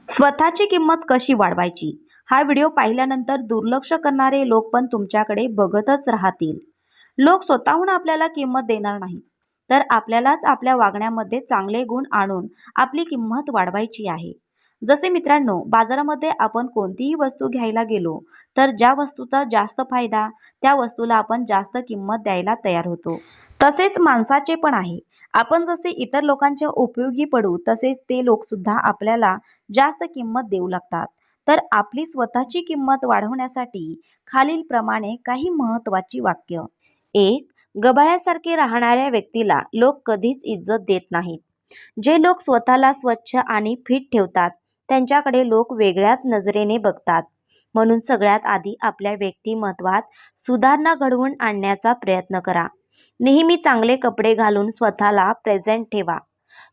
स्वतःची किंमत कशी वाढवायची? हा व्हिडिओ पाहिल्यानंतर दुर्लक्ष करणारे लोक पण तुमच्याकडे बघतच राहतील. लोक स्वतःहून आपल्याला किंमत देणार नाही, तर आपल्यालाच आपल्या वागण्यामध्ये चांगले गुण आणून आपली किंमत वाढवायची आहे. जसे मित्रांनो, बाजारामध्ये आपण कोणतीही वस्तू घ्यायला गेलो, तर ज्या वस्तूचा जास्त फायदा, त्या वस्तूला आपण जास्त किंमत द्यायला तयार होतो. तसेच माणसाचे पण आहे. आपण जसे इतर लोकांच्या उपयोगी पडू, तसेच ते लोक सुद्धा आपल्याला जास्त किंमत देऊ लागतात. तर आपली स्वतःची किंमत वाढवण्यासाठी खालीलप्रमाणे काही महत्त्वाची वाक्य. 1. गबाळ्यासारखे राहणाऱ्या व्यक्तीला लोक कधीच इज्जत देत नाहीत. जे लोक स्वतःला स्वच्छ आणि फिट ठेवतात, त्यांच्याकडे लोक वेगळ्याच नजरेने बघतात. म्हणून सगळ्यात आधी आपल्या व्यक्तिमत्वात सुधारणा घडवून आणण्याचा प्रयत्न करा. नेहमी चांगले कपडे घालून स्वतःला प्रेझेंट ठेवा.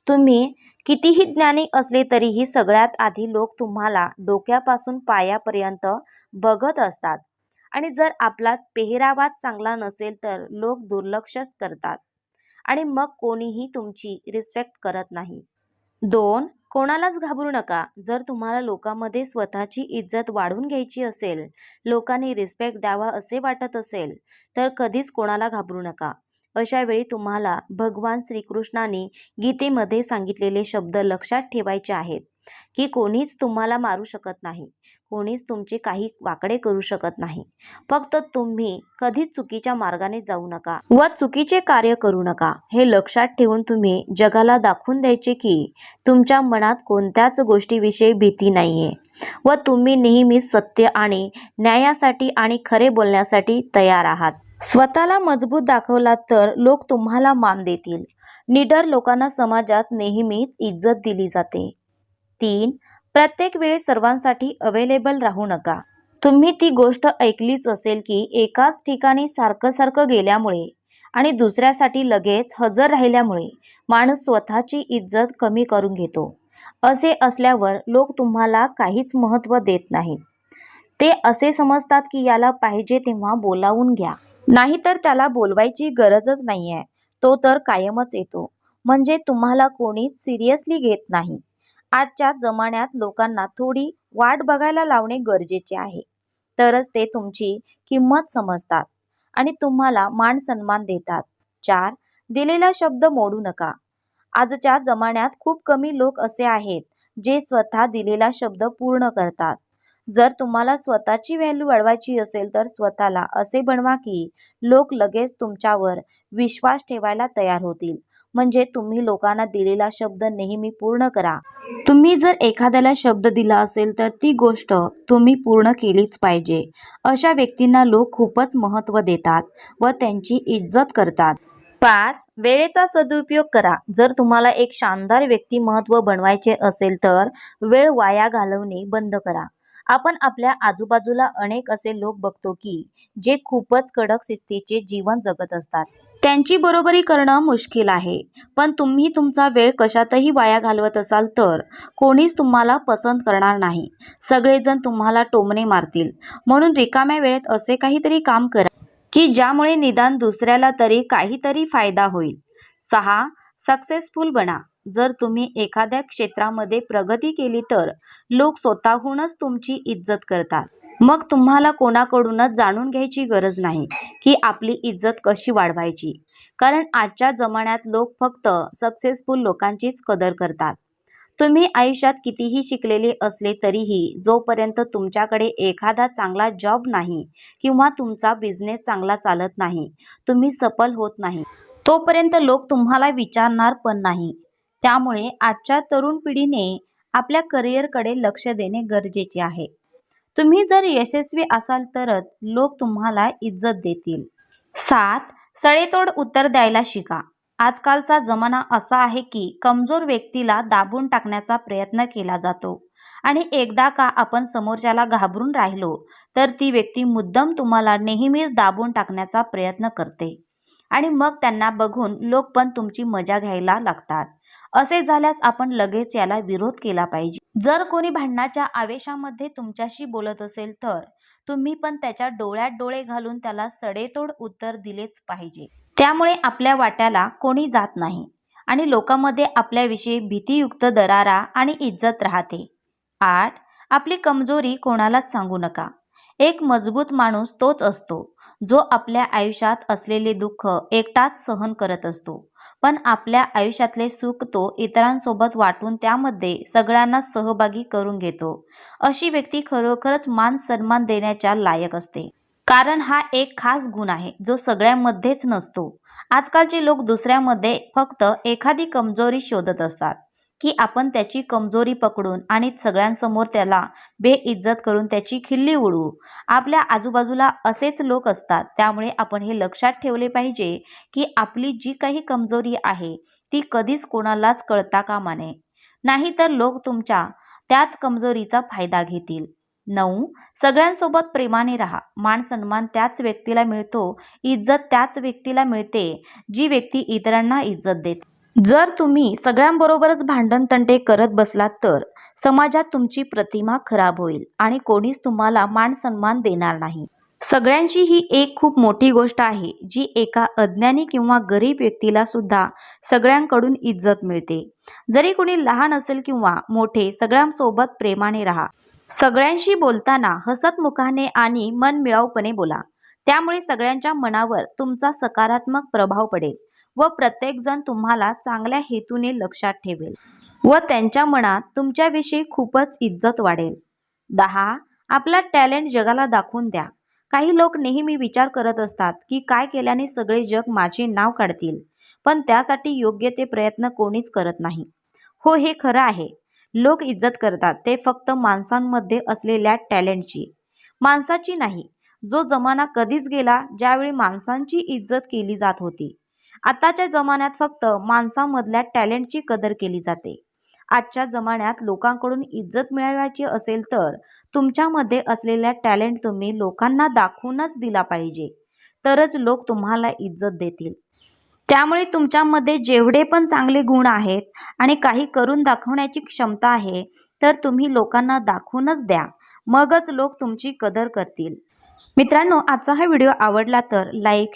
तुम्ही कितीही ज्ञानी असले तरीही सगळ्यात आधी लोक तुम्हाला डोक्यापासून पायापर्यंत बघत असतात. आणि जर आपला पेहरावाच चांगला नसेल तर लोक दुर्लक्षच करतात आणि मग कोणीही तुमची रिस्पेक्ट करत नाही. 2. कोणालाच घाबरू नका. जर तुम्हाला लोकांमध्ये स्वतःची इज्जत वाढवून घ्यायची असेल, लोकांनी रिस्पेक्ट द्यावा असे वाटत असेल, तर कधीच कोणाला घाबरू नका. अशा वेळी तुम्हाला भगवान श्रीकृष्णाने गीतेमध्ये सांगितलेले शब्द लक्षात ठेवायचे आहेत, की कोणीच तुम्हाला मारू शकत नाही, कोणीच तुमचे काही वाकडे करू शकत नाही. फक्त तुम्ही कधीच चुकीच्या मार्गाने जाऊ नका व चुकीचे कार्य करू नका. हे लक्षात ठेवून तुम्ही जगाला दाखवून द्यायचे की तुमच्या मनात कोणत्याच गोष्टीविषयी भीती नाहीये व तुम्ही नेहमीच सत्य आणि न्यायासाठी आणि खरे बोलण्यासाठी तयार आहात. स्वतःला मजबूत दाखवलात तर लोक तुम्हाला मान देतील. निडर लोकांना समाजात नेहमीच इज्जत दिली जाते. 3. प्रत्येक वेळी सर्वांसाठी अवेलेबल राहू नका. तुम्ही ती गोष्ट ऐकलीच असेल की एकाच ठिकाणी सारखं सारखं गेल्यामुळे आणि दुसऱ्यासाठी लगेच हजर राहिल्यामुळे माणूस स्वतःची इज्जत कमी करून घेतो. असे असल्यावर लोक तुम्हाला काहीच महत्त्व देत नाहीत. ते असे समजतात की याला पाहिजे तेव्हा बोलावून घ्या, नाहीतर त्याला बोलवायची गरजच नाहीये, तो तर कायमच येतो. म्हणजे तुम्हाला कोणीच सिरियसली घेत नाही. आजच्या जमान्यात लोकांना थोडी वाट बघायला लावणे गरजेचे आहे, तरच ते तुमची किंमत समजतात आणि तुम्हाला मान सन्मान देतात. 4. दिलेला शब्द मोडू नका. आजच्या जमान्यात खूप कमी लोक असे आहेत जे स्वतः दिलेला शब्द पूर्ण करतात. जर तुम्हाला स्वतःची व्हॅल्यू वाढवायची असेल तर स्वतःला असे बनवा की लोक लगेच तुमच्यावर विश्वास ठेवायला तयार होतील. म्हणजे तुम्ही लोकांना दिलेला शब्द नेहमी पूर्ण करा. तुम्ही जर एखाद्याला शब्द दिला असेल तर ती गोष्ट तुम्ही पूर्ण केलीच पाहिजे. अशा व्यक्तींना लोक खूपच महत्त्व देतात व त्यांची इज्जत करतात. 5. वेळेचा सदुपयोग करा. जर तुम्हाला एक शानदार व्यक्तिमत्व बनवायचे असेल तर वेळ वाया घालवणे बंद करा. आपण आपल्या आजूबाजूला अनेक असे लोक बघतो की जे खूपच कडक शिस्तीचे जीवन जगत असतात. त्यांची बरोबरी करणं मुश्किल आहे, पण तुम्ही तुमचा वेळ कशातही वाया घालवत असाल तर कोणीच तुम्हाला पसंत करणार नाही. सगळेजण तुम्हाला टोमणे मारतील. म्हणून रिकाम्या वेळेत असे काहीतरी काम करा की ज्यामुळे निदान दुसऱ्याला तरी काहीतरी फायदा होईल. 6. सक्सेसफुल बना. जर तुम्ही एखाद्या क्षेत्रामध्ये प्रगती केली तर लोक स्वतःहूनच तुमची इज्जत करतात. मग तुम्हाला कोणाकडूनच जाणून घ्यायची गरज नाही की आपली इज्जत कशी वाढवायची, कारण आजच्या जमान्यात लोक फक्त सक्सेसफुल लोकांचीच कदर करतात. तुम्ही आयुष्यात कितीही शिकलेले असले तरीही जोपर्यंत तुमच्याकडे एखादा चांगला जॉब नाही किंवा तुमचा बिझनेस चांगला चालत नाही, तुम्ही सफल होत नाही, तोपर्यंत लोक तुम्हाला विचारणार पण नाही. त्यामुळे आजच्या तरुण पिढीने आपल्या करिअरकडे लक्ष देणे गरजेचे आहे. तुम्ही जर यशस्वी असाल तरच लोक तुम्हाला इज्जत देतील. 7. सडेतोड उत्तर द्यायला शिका. आजकालचा जमाना असा आहे की कमजोर व्यक्तीला दाबून टाकण्याचा प्रयत्न केला जातो आणि एकदा का आपण समोरच्याला घाबरून राहिलो तर ती व्यक्ती मुद्दाम तुम्हाला नेहमीच दाबून टाकण्याचा प्रयत्न करते आणि मग त्यांना बघून लोक पण तुमची मजा घ्यायला लागतात. असे झाल्यास आपण लगेच याला विरोध केला पाहिजे. जर कोणी भांडणाच्या आवेशामध्ये तुमच्याशी बोलत असेल तर तुम्ही पण त्याच्या डोळ्यात डोळे घालून त्याला सडेतोड उत्तर दिलेच पाहिजे. त्यामुळे आपल्या वाट्याला कोणी जात नाही आणि लोकांमध्ये आपल्याविषयी भीतीयुक्त दरारा आणि इज्जत राहते. 8. आपली कमजोरी कोणालाच सांगू नका. एक मजबूत माणूस तोच असतो जो आपल्या आयुष्यात असलेले दुःख एकटाच सहन करत असतो. पण आपल्या आयुष्यातले सुख तो इतरांसोबत वाटून त्यामध्ये सगळ्यांना सहभागी करून घेतो. अशी व्यक्ती खरोखरच मान सन्मान देण्याच्या लायक असते. कारण हा एक खास गुण आहे जो सगळ्यांमध्येच नसतो. आजकालचे लोक दुसऱ्यामध्ये फक्त एखादी कमजोरी शोधत असतात की आपण त्याची कमजोरी पकडून आणि सगळ्यांसमोर त्याला बेइज्जत करून त्याची खिल्ली उडवू. आपल्या आजूबाजूला असेच लोक असतात. त्यामुळे आपण हे लक्षात ठेवले पाहिजे की आपली जी काही कमजोरी आहे ती कधीच कोणालाच कळता कामा नये. नाहीतर लोक तुमच्या त्याच कमजोरीचा फायदा घेतील. 9. सगळ्यांसोबत प्रेमाने राहा. मान सन्मान त्याच व्यक्तीला मिळतो, इज्जत त्याच व्यक्तीला मिळते जी व्यक्ती इतरांना इज्जत देते. जर तुम्ही सगळ्यांबरोबरच भांडण-तंटे करत बसलात तर समाजात तुमची प्रतिमा खराब होईल आणि कोणीच तुम्हाला मान-सन्मान देणार नाही. सगळ्यांची ही एक खूप मोठी गोष्ट आहे जी एका अज्ञानी किंवा गरीब व्यक्तीला सुद्धा सगळ्यांकडून इज्जत मिळते. जरी कोणी लहान असेल किंवा मोठे, सगळ्यांसोबत प्रेमाने राहा. सगळ्यांशी बोलताना हसतमुखाने आणि मनमिळाऊपणे बोला. त्यामुळे सगळ्यांच्या मनावर तुमचा सकारात्मक प्रभाव पडेल व प्रत्येकजण तुम्हाला चांगल्या हेतूने लक्षात ठेवेल व त्यांच्या मनात तुमच्याविषयी खूपच इज्जत वाढेल. 10. आपला टॅलेंट जगाला दाखवून द्या. काही लोक नेहमी विचार करत असतात की काय केल्याने सगळे जग माझे नाव काढतील, पण त्यासाठी योग्य ते प्रयत्न कोणीच करत नाही. हो, हे खरं आहे. लोक इज्जत करतात ते फक्त माणसांमध्ये असलेल्या टॅलेंटची, माणसाची नाही. जो जमाना कधीच गेला ज्यावेळी माणसांची इज्जत केली जात होती. आताच्या जमान्यात फक्त माणसांमधल्या टॅलेंटची कदर केली जाते. आजच्या जमान्यात लोकांकडून इज्जत मिळवायची असेल तर तुमच्यामध्ये असलेला टॅलेंट तुम्ही लोकांना दाखवूनच दिला पाहिजे. तरच लोक तुम्हाला इज्जत देतील. त्यामुळे तुमच्यामध्ये जेवढे पण चांगले गुण आहेत आणि काही करून दाखवण्याची क्षमता आहे तर तुम्ही लोकांना दाखवूनच द्या. मगच लोक तुमची कदर करतील. मित्रांनो, आजचा हा व्हिडिओ आवडला तर लाईक